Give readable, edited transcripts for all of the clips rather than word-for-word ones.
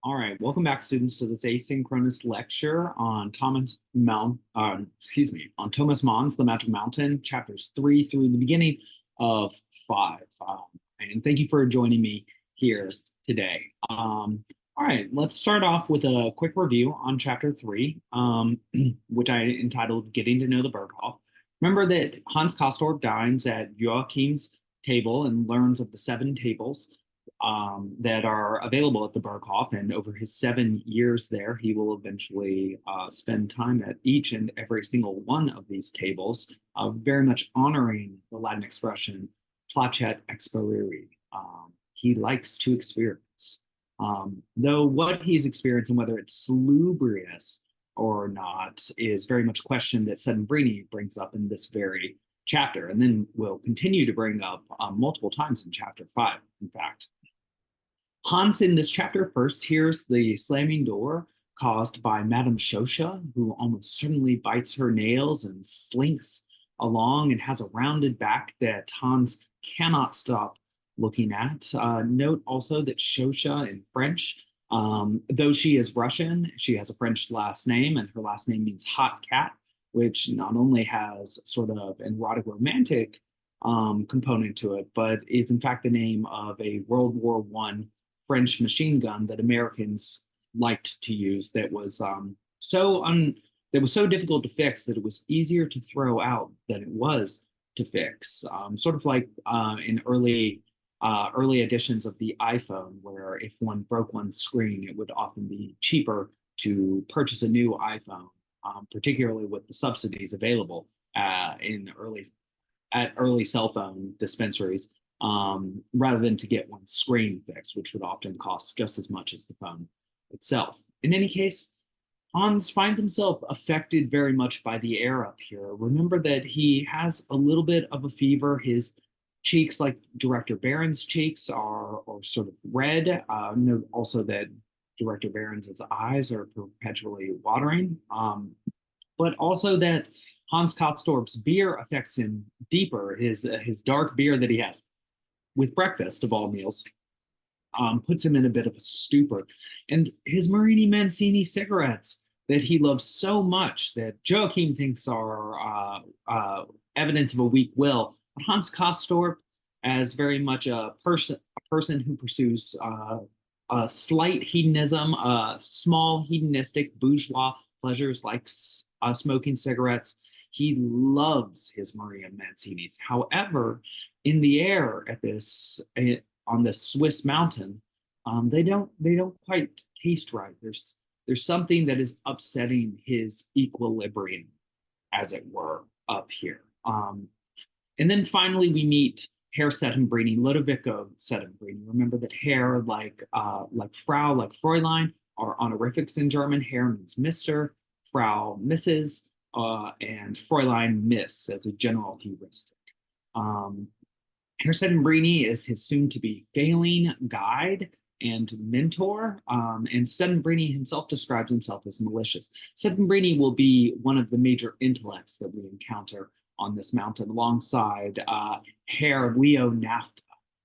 All right, welcome back, students, to this asynchronous lecture on on Thomas Mann's The Magic Mountain, chapters 3 through the beginning of 5. And thank you for joining me here today. All right, let's start off with a quick review on chapter 3, which I entitled Getting to Know the Berghof. Remember that Hans Castorp dines at Joachim's table and learns of the 7 tables that are available at the Berghof, and over his 7 years there, he will eventually spend time at each and every single one of these tables, very much honoring the Latin expression placet experire. He likes to experience. Though what he's experiencing, whether it's salubrious or not, is very much a question that Settembrini brings up in this very chapter, and then will continue to bring up multiple times in chapter 5, in fact. Hans in this chapter first hears the slamming door caused by Madame Shosha, who almost certainly bites her nails and slinks along and has a rounded back that Hans cannot stop looking at. Note also that Shosha in French, though she is Russian, she has a French last name, and her last name means hot cat, which not only has sort of an erotic romantic component to it, but is in fact the name of a World War I French machine gun that Americans liked to use that was so difficult to fix that it was easier to throw out than it was to fix. Sort of like in early editions of the iPhone, where if one broke one screen, it would often be cheaper to purchase a new iPhone, particularly with the subsidies available at early cell phone dispensaries, rather than to get one screen fixed, which would often cost just as much as the phone itself. In any case, Hans finds himself affected very much by the air up here. Remember that he has a little bit of a fever. His cheeks, like Director Barron's cheeks, are sort of red. Note also that Director Barron's eyes are perpetually watering, but also that Hans Castorp's beer affects him deeper. His dark beer that he has with breakfast of all meals puts him in a bit of a stupor. And his Marini Mancini cigarettes that he loves so much that Joachim thinks are evidence of a weak will, but Hans Castorp, as very much a person who pursues a slight hedonism, small hedonistic bourgeois pleasures like smoking cigarettes, he loves his Maria Mancinis. However, in the air on this Swiss mountain, they don't quite taste right. There's something that is upsetting his equilibrium, as it were, up here. And then finally, we meet Herr Settembrini, Lodovico Settembrini. Remember that Herr, like Frau, like Fräulein, are honorifics in German. Herr means Mr., Frau, Mrs., and Fräulein, Miss, as a general heuristic. Herr Settembrini is his soon-to-be failing guide and mentor, and Settembrini himself describes himself as malicious. Settembrini will be one of the major intellects that we encounter on this mountain, alongside Herr Leo Nafta,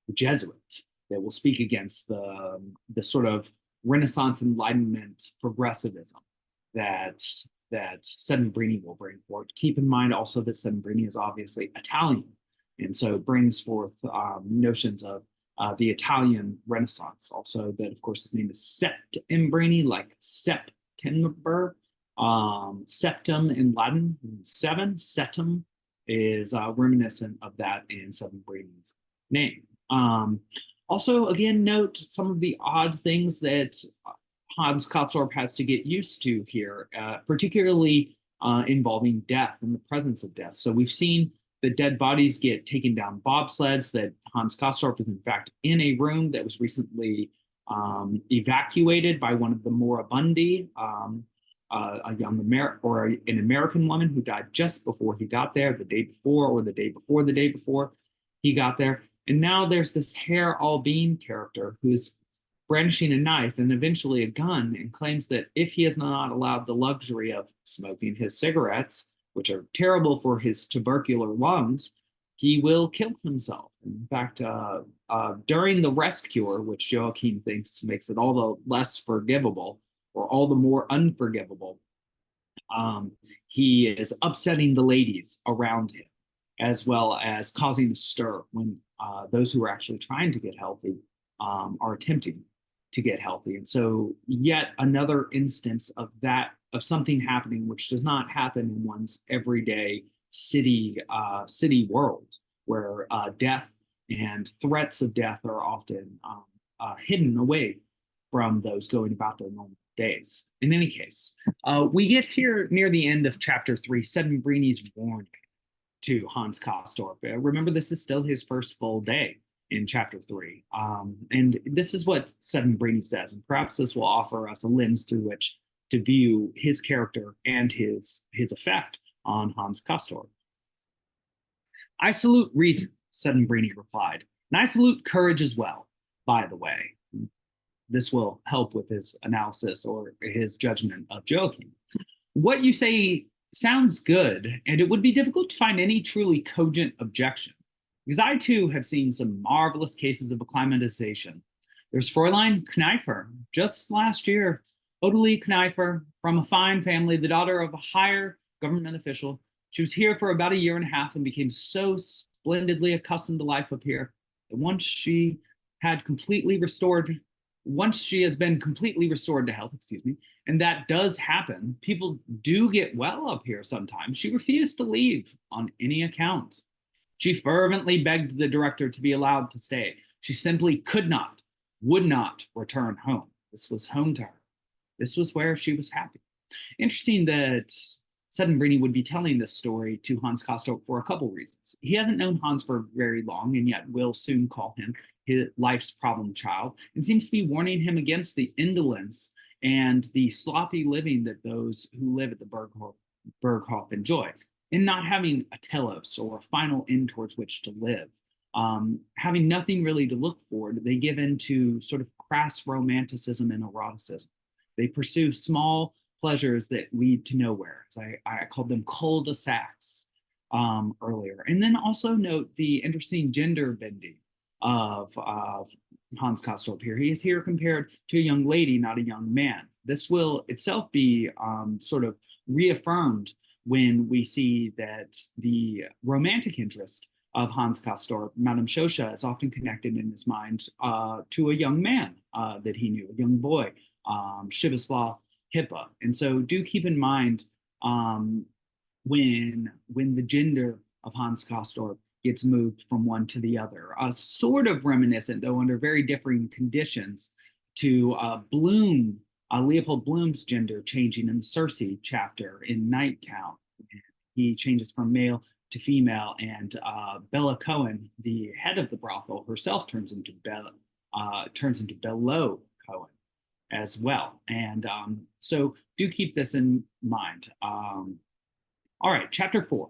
the Jesuit, that will speak against the sort of Renaissance Enlightenment progressivism that Settembrini will bring forward. Keep in mind also that Settembrini is obviously Italian, and so it brings forth notions of the Italian Renaissance. Also, that of course his name is Settembrini, like September. Septem in Latin means 7. Septem is reminiscent of that in Settembrini's name. Also, again, note some of the odd things that Hans Castorp has to get used to here, particularly involving death and the presence of death. So we've seen the dead bodies get taken down bobsleds, that Hans Castorp is in fact in a room that was recently evacuated by one of the moribundi, a young an American woman who died just before he got there, the day before, or the day before the day before he got there. And now there's this Herr Albin character who's brandishing a knife and eventually a gun, and claims that if he is not allowed the luxury of smoking his cigarettes, which are terrible for his tubercular lungs, he will kill himself. In fact, during the rest cure, which Joachim thinks makes it all the less forgivable or all the more unforgivable, um, he is upsetting the ladies around him, as well as causing a stir when those who are actually trying to get healthy are attempting to get healthy. And so, yet another instance of that, of something happening which does not happen in one's everyday city world, where death and threats of death are often hidden away from those going about their normal days. In any case, we get here near the end of chapter 3, Settembrini's warning to Hans Castorp. Remember, this is still his first full day in chapter 3. And this is what Settembrini says, and perhaps this will offer us a lens through which to view his character and his effect on Hans Castorp. I salute reason, Settembrini replied, and I salute courage as well, by the way. This will help with his analysis or his judgment of Joachim. What you say sounds good, and it would be difficult to find any truly cogent objection, because I too have seen some marvelous cases of acclimatization. There's Fräulein Kneifer, just last year, Bodily Kneifer, from a fine family, the daughter of a higher government official. She was here for about a year and a half and became so splendidly accustomed to life up here that once she has been completely restored to health, and that does happen. People do get well up here sometimes. She refused to leave on any account. She fervently begged the director to be allowed to stay. She simply would not return home. This was home to her. This was where she was happy. Interesting that Settembrini would be telling this story to Hans Castorp for a couple reasons. He hasn't known Hans for very long, and yet will soon call him his life's problem child, and seems to be warning him against the indolence and the sloppy living that those who live at the Berghof enjoy, in not having a telos or a final end towards which to live. Having nothing really to look forward, they give in to sort of crass romanticism and eroticism. They pursue small pleasures that lead to nowhere. So I called them cul-de-sacs earlier. And then also note the interesting gender bending of Hans Castorp here. He is here compared to a young lady, not a young man. This will itself be sort of reaffirmed when we see that the romantic interest of Hans Castorp, Madame Shosha, is often connected in his mind to a young man that he knew, a young boy, Shivislav Hippa. And so do keep in mind when the gender of Hans Castorp gets moved from one to the other, sort of reminiscent, though under very differing conditions, to Leopold Bloom's gender changing in the Circe chapter in Night Town. He changes from male to female, and Bella Cohen, the head of the brothel, herself turns into Bello Cohen as well. And so do keep this in mind. All right, chapter 4.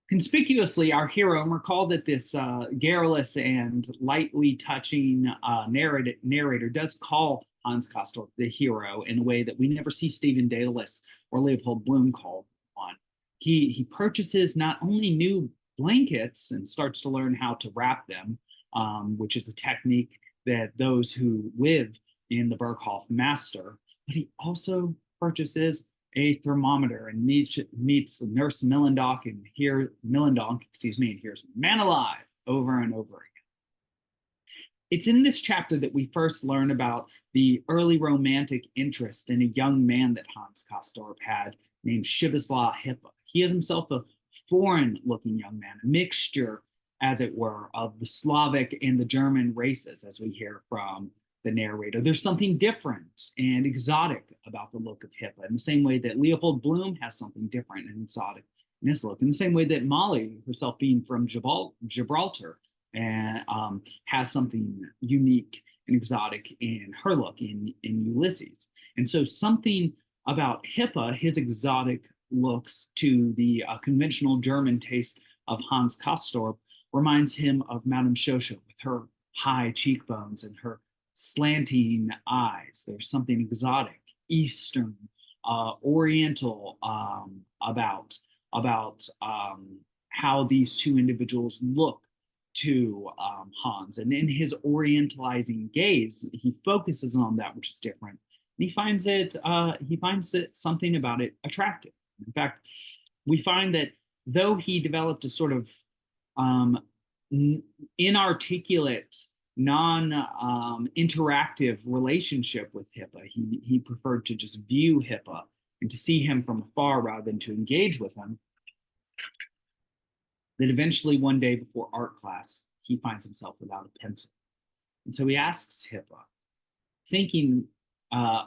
Conspicuously, our hero, and recall that this garrulous and lightly touching narrator does call Hans Castorp the hero in a way that we never see Stephen Daedalus or Leopold Bloom called on. He purchases not only new blankets and starts to learn how to wrap them, which is a technique that those who live in the Berghof master, but he also purchases a thermometer and meets Nurse Millendonk and hears "Man Alive" over and over again. It's in this chapter that we first learn about the early romantic interest in a young man that Hans Castorp had named Shivislav Hippa. He is himself a foreign-looking young man, a mixture, as it were, of the Slavic and the German races, as we hear from the narrator. There's something different and exotic about the look of Hippa, in the same way that Leopold Bloom has something different and exotic in his look, in the same way that Molly, herself being from Gibraltar, and has something unique and exotic in her look in Ulysses. And so something about Hippa, his exotic looks to the conventional German taste of Hans Castorp, reminds him of Madame Shosha with her high cheekbones and her slanting eyes. There's something exotic, Eastern, Oriental about how these two individuals look to Hans. And in his orientalizing gaze, he focuses on that which is different. And he finds it something about it attractive. In fact, we find that though he developed a sort of inarticulate, non-interactive relationship with Hippa, he preferred to just view Hippa and to see him from afar rather than to engage with him, that eventually one day before art class, he finds himself without a pencil. And so he asks Hippa,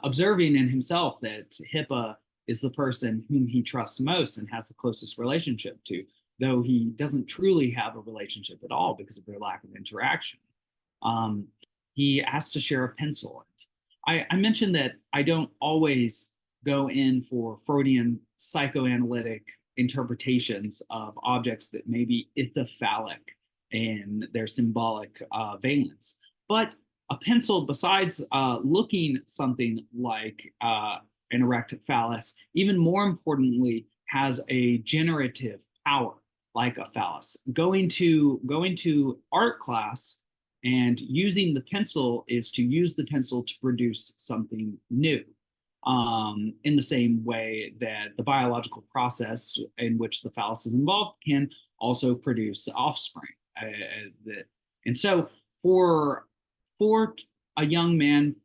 observing in himself that Hippa is the person whom he trusts most and has the closest relationship to, though he doesn't truly have a relationship at all because of their lack of interaction. He asks to share a pencil. I mentioned that I don't always go in for Freudian psychoanalytic interpretations of objects that may be ithyphallic in their symbolic valence. But a pencil, besides looking something like an erect phallus, even more importantly, has a generative power like a phallus. Going to art class and using the pencil is to use the pencil to produce something new. In the same way that the biological process in which the phallus is involved can also produce offspring. And so for a young man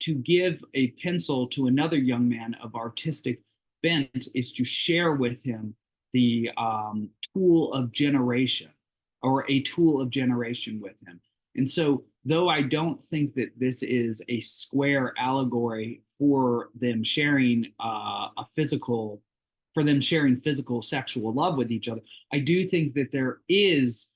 to give a pencil to another young man of artistic bent is to share with him the tool of generation, or a tool of generation with him. And so, though I don't think that this is a square allegory for them sharing physical sexual love with each other, I do think that there is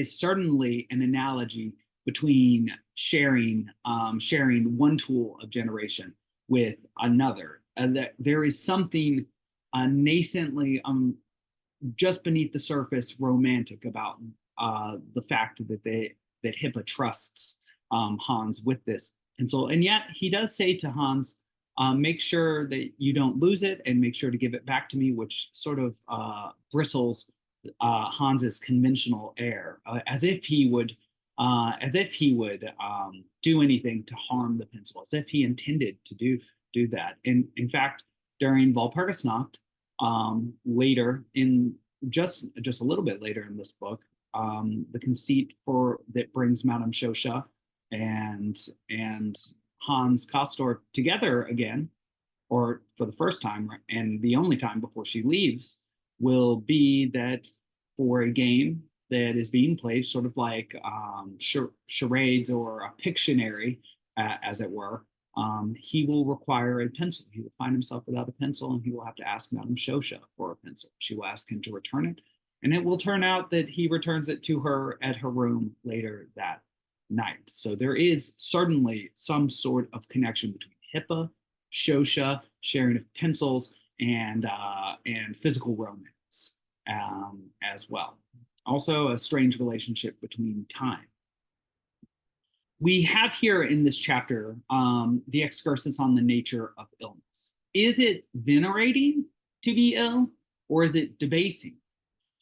certainly an analogy between sharing one tool of generation with another. That there is something nascently just beneath the surface romantic about the fact that Hippa trusts Hans with this pencil. And yet he does say to Hans, make sure that you don't lose it and make sure to give it back to me, which sort of bristles Hans's conventional air, as if he would do anything to harm the pencil, as if he intended to do that. And in fact, during Walpurgisnacht, later in just a little bit later in this book, the conceit that brings Madame Shosha and Hans Castorp together again, or for the first time and the only time before she leaves, will be that for a game that is being played, sort of like charades or a Pictionary, as it were, he will require a pencil. He will find himself without a pencil, and he will have to ask Madame Shosha for a pencil. She will ask him to return it, and it will turn out that he returns it to her at her room later that night. So there is certainly some sort of connection between Hippa, Shosha, sharing of pencils, and physical romance as well. Also, a strange relationship between time. We have here in this chapter the excursus on the nature of illness. Is it venerating to be ill, or is it debasing?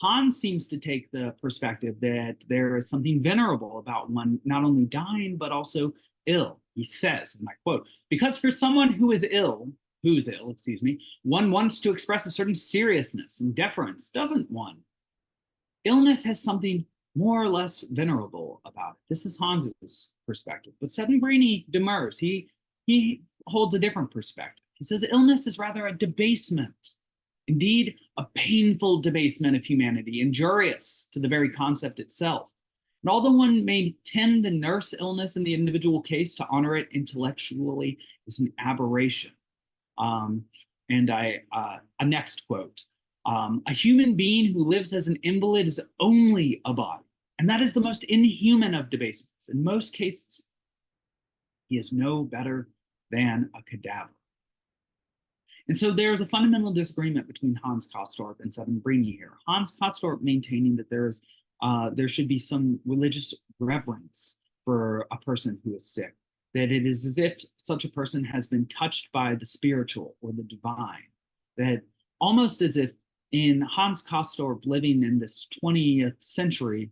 Hans seems to take the perspective that there is something venerable about one not only dying, but also ill. He says, and I quote, because for someone who's ill, one wants to express a certain seriousness and deference, doesn't one? Illness has something more or less venerable about it. This is Hans's perspective. But Settembrini demurs. He holds a different perspective. He says illness is rather a debasement, indeed a painful debasement of humanity, injurious to the very concept itself. And although one may tend to nurse illness in the individual case to honor it intellectually, is an aberration. A next quote. A human being who lives as an invalid is only a body, and that is the most inhuman of debasements. In most cases, he is no better than a cadaver. And so there is a fundamental disagreement between Hans Castorp and Settembrini here. Hans Castorp maintaining that there should be some religious reverence for a person who is sick, that it is as if such a person has been touched by the spiritual or the divine, that almost as if in Hans Castorp living in this 20th century,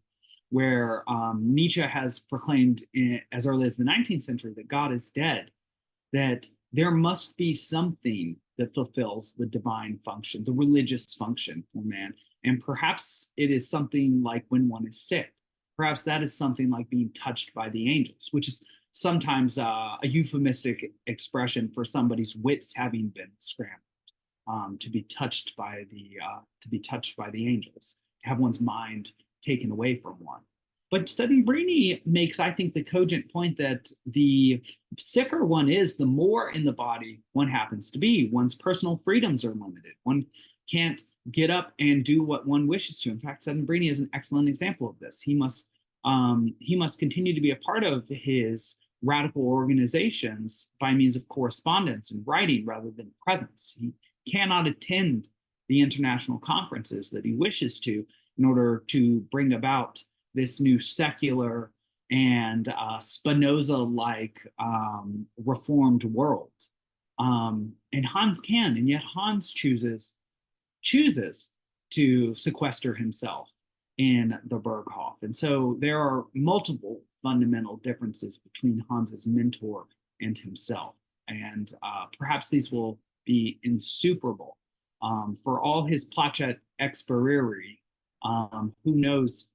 where Nietzsche has proclaimed as early as the 19th century that God is dead, that there must be something that fulfills the divine function, the religious function for man. And perhaps it is something like when one is sick. Perhaps that is something like being touched by the angels, which is sometimes a euphemistic expression for somebody's wits having been scrambled, to be touched by the angels, to have one's mind taken away from one. But Settembrini makes, I think, the cogent point that the sicker one is, the more in the body one happens to be. One's personal freedoms are limited. One can't get up and do what one wishes to. In fact, Settembrini is an excellent example of this. He must continue to be a part of his radical organizations by means of correspondence and writing rather than presence. He cannot attend the international conferences that he wishes to in order to bring about this new secular and Spinoza-like reformed world. And Hans can, and yet Hans chooses to sequester himself in the Berghof. And so there are multiple fundamental differences between Hans's mentor and himself. And perhaps these will be insuperable. For all his placet experiri, who knows,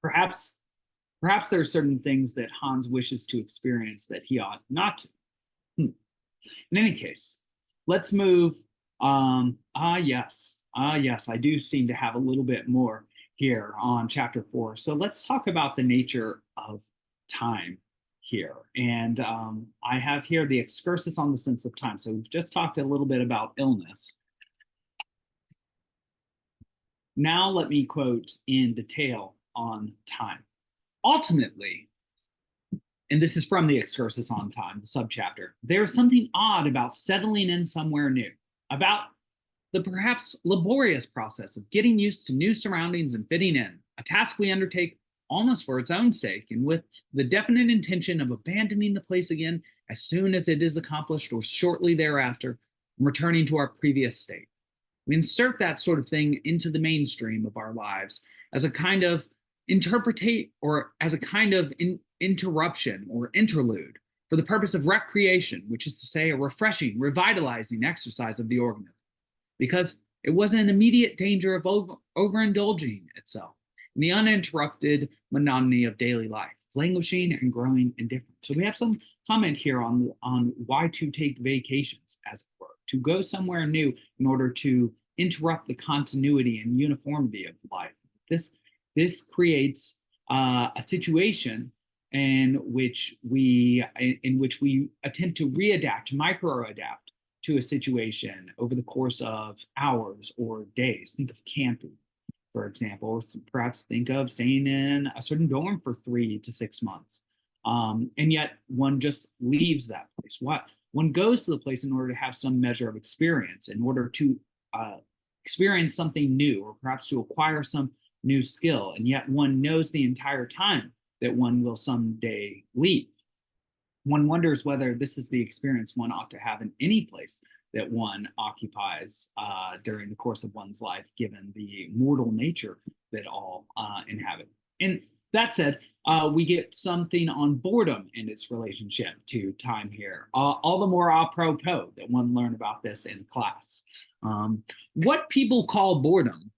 perhaps there are certain things that Hans wishes to experience that he ought not to. In any case, let's move. Yes, I do seem to have a little bit more here on chapter 4. So let's talk about the nature of time here. And I have here the excursus on the sense of time. So we've just talked a little bit about illness. Now let me quote in detail on time. Ultimately, and this is from the excursus on time, the subchapter, there is something odd about settling in somewhere new, about the perhaps laborious process of getting used to new surroundings and fitting in, a task we undertake almost for its own sake and with the definite intention of abandoning the place again as soon as it is accomplished or shortly thereafter, and returning to our previous state. We insert that sort of thing into the mainstream of our lives as a kind of interpretate or as a kind of interruption or interlude for the purpose of recreation, which is to say a refreshing, revitalizing exercise of the organism, because it was in immediate danger of overindulging itself in the uninterrupted monotony of daily life, languishing and growing indifferent. So we have some comment here on why to take vacations, as it were, to go somewhere new in order to interrupt the continuity and uniformity of life. This creates a situation in which we attempt to readapt, micro-adapt to a situation over the course of hours or days. Think of camping, for example, or perhaps think of staying in a certain dorm for 3 to 6 months. And yet one just leaves that place. One goes to the place in order to have some measure of experience, in order to experience something new, or perhaps to acquire some new skill. And yet one knows the entire time that one will someday leave. One wonders whether this is the experience one ought to have in any place that one occupies during the course of one's life, given the mortal nature that all inhabit. And that said, we get something on boredom and its relationship to time here. All the more apropos that one learned about this in class. What people call boredom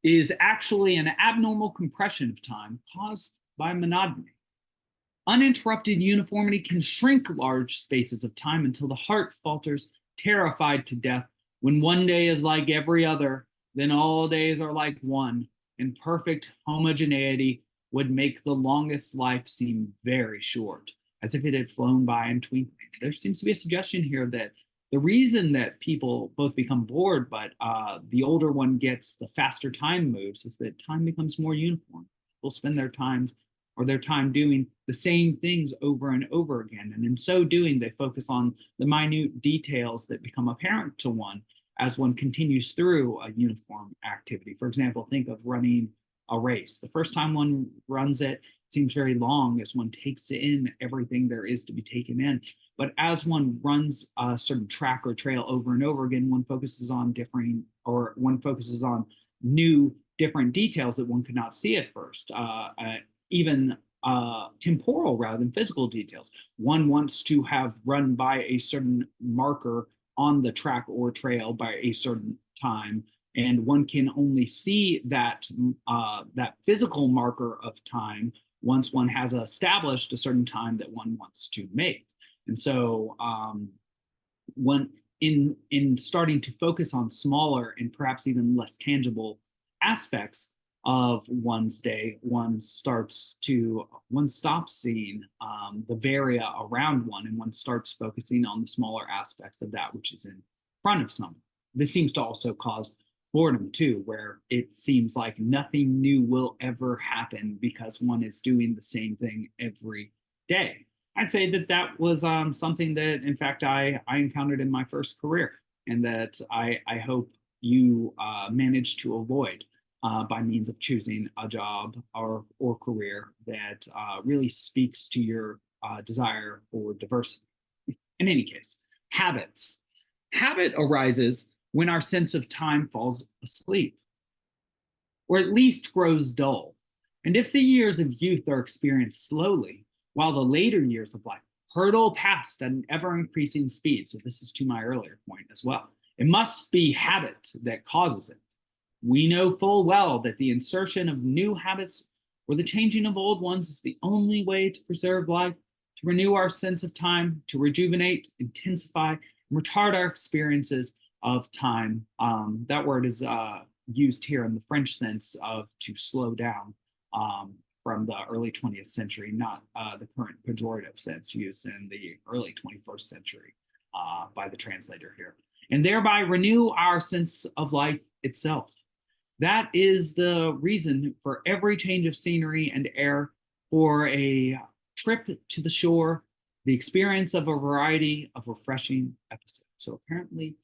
is actually an abnormal compression of time caused by monotony. Uninterrupted uniformity can shrink large spaces of time until the heart falters, terrified to death. When one day is like every other, then all days are like one, and perfect homogeneity would make the longest life seem very short, as if it had flown by in twinkling. There seems to be a suggestion here that the reason that people both become bored, but the older one gets, the faster time moves, is that time becomes more uniform. People spend their time doing the same things over and over again. And in so doing, they focus on the minute details that become apparent to one as one continues through a uniform activity. For example, think of running a race. The first time one runs it, it seems very long as one takes in everything there is to be taken in. But as one runs a certain track or trail over and over again, one focuses on or one focuses on new, different details that one could not see at first, even temporal rather than physical details. One wants to have run by a certain marker on the track or trail by a certain time, and one can only see that that physical marker of time once one has established a certain time that one wants to make. And so one in starting to focus on smaller and perhaps even less tangible aspects of one's day, one stops seeing the varia around one, and one starts focusing on the smaller aspects of that which is in front of someone. This seems to also cause boredom too, where it seems like nothing new will ever happen because one is doing the same thing every day. I'd say that that was something that, in fact, I encountered in my first career, and that I hope you managed to avoid by means of choosing a job or career that really speaks to your desire for diversity. In any case, habits. Habit arises when our sense of time falls asleep, or at least grows dull. And if the years of youth are experienced slowly, while the later years of life hurtle past at an ever-increasing speed, so this is to my earlier point as well, it must be habit that causes it. We know full well that the insertion of new habits or the changing of old ones is the only way to preserve life, to renew our sense of time, to rejuvenate, intensify, and retard our experiences of time. That word is used here in the French sense of to slow down from the early 20th century, not the current pejorative sense used in the early 21st century by the translator here, and thereby renew our sense of life itself. That is the reason for every change of scenery and air, for a trip to the shore, the experience of a variety of refreshing episodes. So apparently,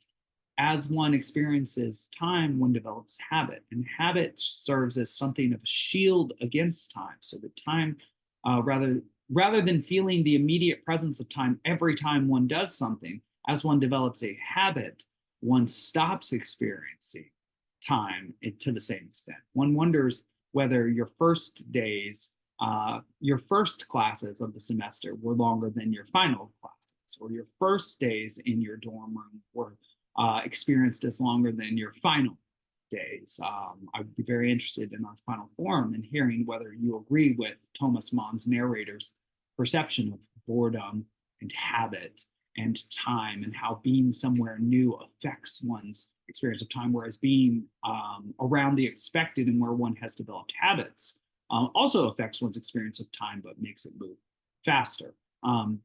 as one experiences time, one develops habit, and habit serves as something of a shield against time, so that time, rather than feeling the immediate presence of time every time one does something, as one develops a habit, one stops experiencing time to the same extent. One wonders whether your first days, your first classes of the semester were longer than your final classes, or your first days in your dorm room were experienced as longer than your final days. I would be very interested in our final forum in hearing whether you agree with Thomas Mann's narrator's perception of boredom and habit and time, and how being somewhere new affects one's experience of time, whereas being around the expected and where one has developed habits also affects one's experience of time, but makes it move faster. And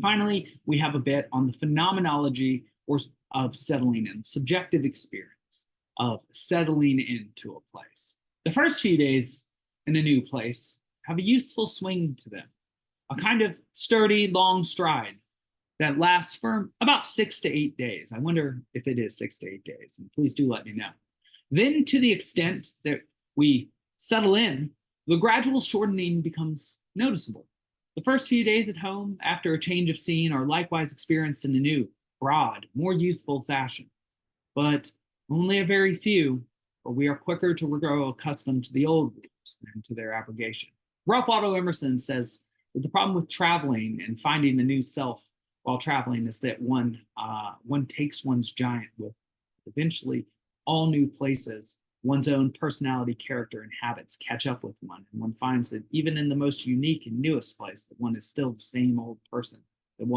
finally, we have a bit on the phenomenology of settling in, subjective experience of settling into a place. The first few days in a new place have a youthful swing to them, a kind of sturdy, long stride that lasts for about 6 to 8 days. I wonder if it is 6 to 8 days, and please do let me know. Then, to the extent that we settle in, the gradual shortening becomes noticeable. The first few days at home, after a change of scene, are likewise experienced in a new, broad, more youthful fashion. But only a very few, for we are quicker to grow accustomed to the old rules than to their abrogation. Ralph Waldo Emerson says that the problem with traveling and finding a new self while traveling is that one takes one's giant with. Eventually, all new places, one's own personality, character, and habits catch up with one, and one finds that even in the most unique and newest place, that one is still the same old person that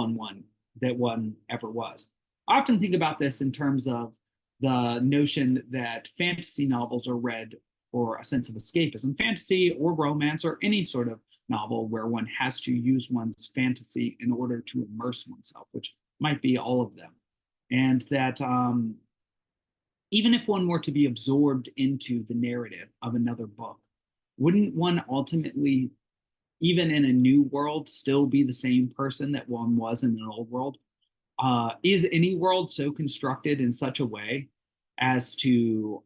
one ever was. I often think about this in terms of the notion that fantasy novels are read for a sense of escapism. Fantasy or romance or any sort of novel where one has to use one's fantasy in order to immerse oneself, which might be all of them. And that even if one were to be absorbed into the narrative of another book, wouldn't one ultimately, even in a new world, still be the same person that one was in an old world? Is any world so constructed in such a way as to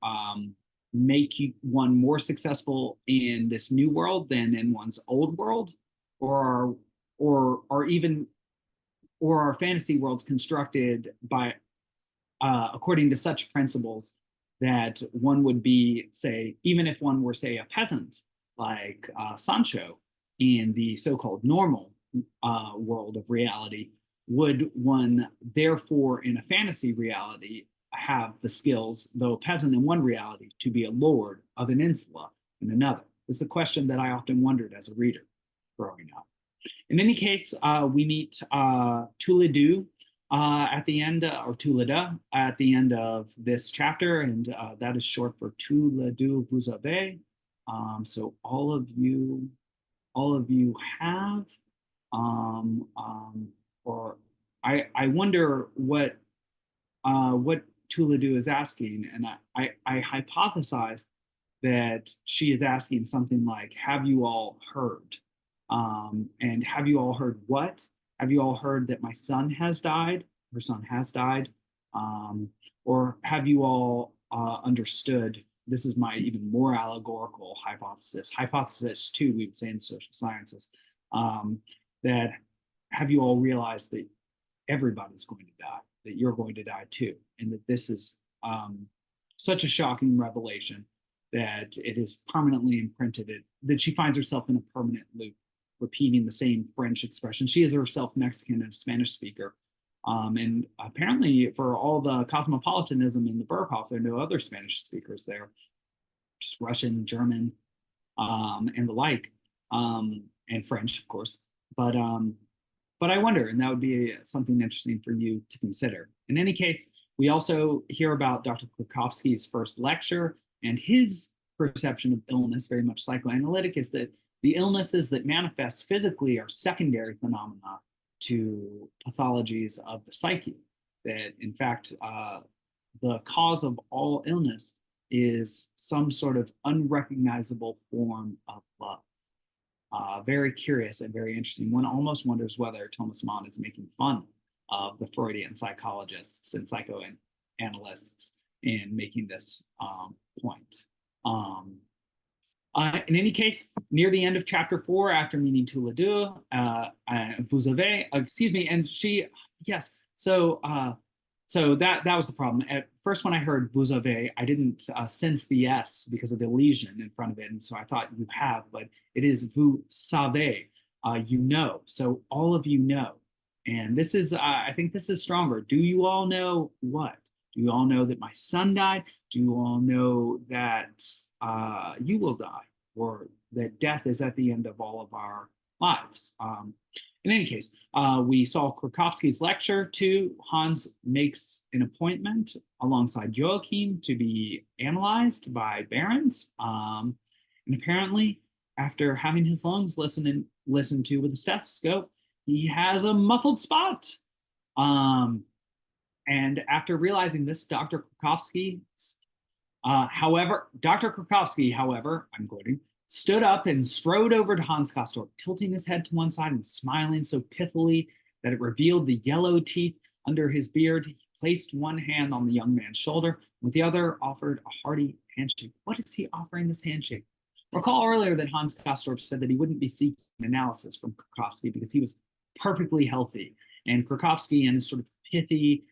make one more successful in this new world than in one's old world, or are fantasy worlds constructed by according to such principles that one would be, say, even if one were, say, a peasant like Sancho in the so-called normal world of reality, would one therefore in a fantasy reality have the skills, though a peasant in one reality, to be a lord of an insula in another? This is a question that I often wondered as a reader growing up. In any case, we meet Touledoux at the end, or Touleda at the end of this chapter, and that is short for Touledoux vous avez. So all of you have, or I wonder what Touledoux is asking, and I hypothesize that she is asking something like, have you all heard? And have you all heard what? Have you all heard that my son has died? Her son has died? Or have you all understood? This is my even more allegorical hypothesis. Hypothesis 2, we would say in social sciences, that have you all realized that everybody's going to die, that you're going to die too, and that this is such a shocking revelation that it is permanently imprinted, that she finds herself in a permanent loop, repeating the same French expression. She is herself Mexican and a Spanish speaker. And apparently for all the cosmopolitanism in the Berghof, there are no other Spanish speakers there, just Russian, German, and the like, and French, of course. But I wonder, and that would be something interesting for you to consider. In any case, we also hear about Dr. Krukowski's first lecture, and his perception of illness, very much psychoanalytic, is that the illnesses that manifest physically are secondary phenomena to pathologies of the psyche. That, in fact, the cause of all illness is some sort of unrecognizable form of love. Very curious and very interesting. One almost wonders whether Thomas Mann is making fun of the Freudian psychologists and psychoanalysts in making this point. In any case, near the end of chapter 4, after meeting Touledoux, vous avez, excuse me, and she, yes, so that was the problem. At first, when I heard vous avez, I didn't sense the S because of the lesion in front of it, and so I thought you have, but it is vous savez, you know. So all of you know, and this is, I think this is stronger. Do you all know what? Do you all know that my son died? Do you all know that you will die, or that death is at the end of all of our lives? In any case, we saw Krukowski's lecture too. Hans makes an appointment alongside Joachim to be analyzed by Behrens. And apparently, after having his lungs listened to with a stethoscope, he has a muffled spot. And after realizing this, Dr. Krukowski, however, I'm quoting, stood up and strode over to Hans Castorp, tilting his head to one side and smiling so pithily that it revealed the yellow teeth under his beard. He placed one hand on the young man's shoulder, with the other offered a hearty handshake. What is he offering this handshake? Recall earlier that Hans Castorp said that he wouldn't be seeking analysis from Krukowski because he was perfectly healthy. And Krukowski, in a sort of pithy,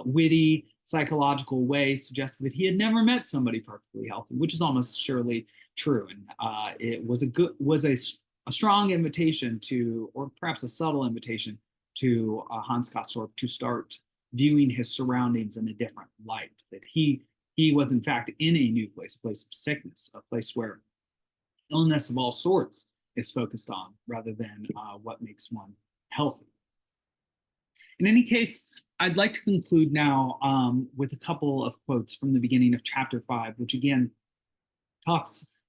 witty, psychological way, suggested that he had never met somebody perfectly healthy, which is almost surely true. And it was a strong invitation to, or perhaps a subtle invitation to Hans Castorp to start viewing his surroundings in a different light. That he was in fact in a new place, a place of sickness, a place where illness of all sorts is focused on, rather than what makes one healthy. In any case, I'd like to conclude now with a couple of quotes from the beginning of chapter 5, which again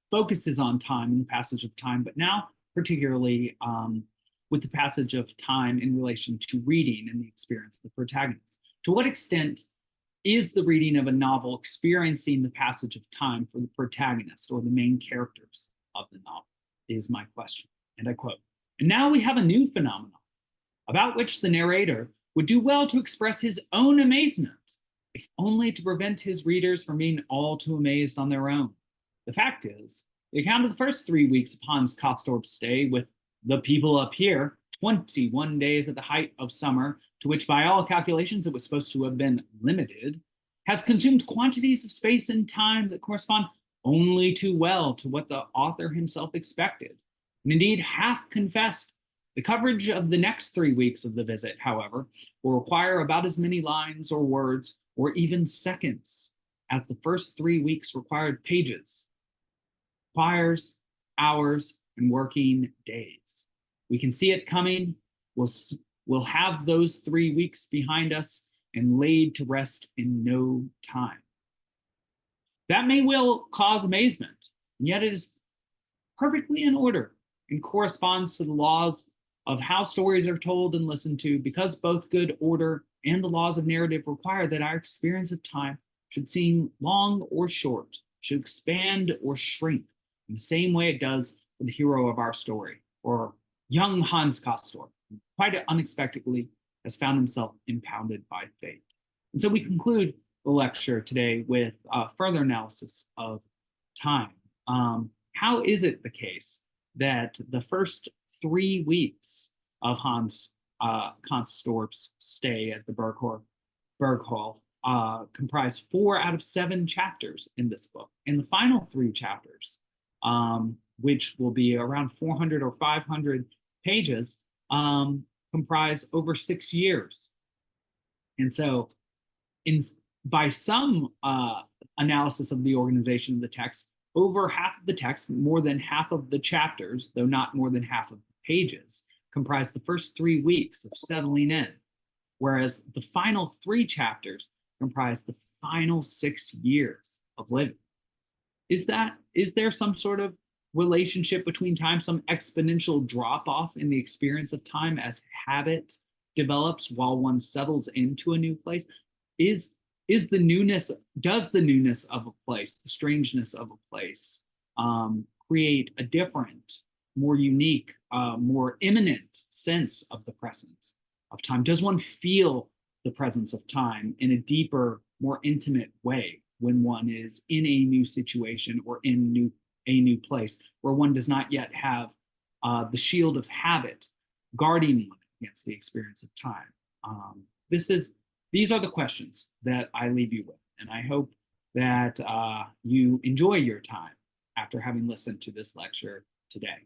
focuses on time and the passage of time, but now particularly with the passage of time in relation to reading and the experience of the protagonist. To what extent is the reading of a novel experiencing the passage of time for the protagonist or the main characters of the novel, is my question. And I quote, "And now we have a new phenomenon, about which the narrator would do well to express his own amazement, if only to prevent his readers from being all too amazed on their own. The fact is, the account of the first 3 weeks of Hans Castorp's stay with the people up here, 21 days at the height of summer, to which by all calculations it was supposed to have been limited, has consumed quantities of space and time that correspond only too well to what the author himself expected, and indeed half confessed. The coverage of the next 3 weeks of the visit, however, will require about as many lines or words or even seconds as the first 3 weeks required pages, requires hours, and working days. We can see it coming. We'll have those 3 weeks behind us and laid to rest in no time. That may well cause amazement, and yet it is perfectly in order and corresponds to the laws of how stories are told and listened to, because both good order and the laws of narrative require that our experience of time should seem long or short, should expand or shrink in the same way it does for the hero of our story, or young Hans Castor, who quite unexpectedly has found himself impounded by fate. And so we conclude the lecture today with further analysis of time. How is it the case that the first 3 weeks of Hans Castorp's stay at the Berghof comprise 4 out of 7 chapters in this book, and the final 3 chapters, which will be around 400 or 500 pages, comprise over 6 years. And so, by some analysis of the organization of the text, over half of the text, more than half of the chapters, though not more than half of the pages, comprise the first 3 weeks of settling in, whereas the final 3 chapters comprise the final 6 years of living. Is there some sort of relationship between time, some exponential drop off in the experience of time as habit develops while one settles into a new place? Does the newness of a place, the strangeness of a place, create a different, more unique, more imminent sense of the presence of time? Does one feel the presence of time in a deeper, more intimate way when one is in a new situation or in a new place where one does not yet have the shield of habit guarding one against the experience of time? These are the questions that I leave you with, and I hope that you enjoy your time after having listened to this lecture today.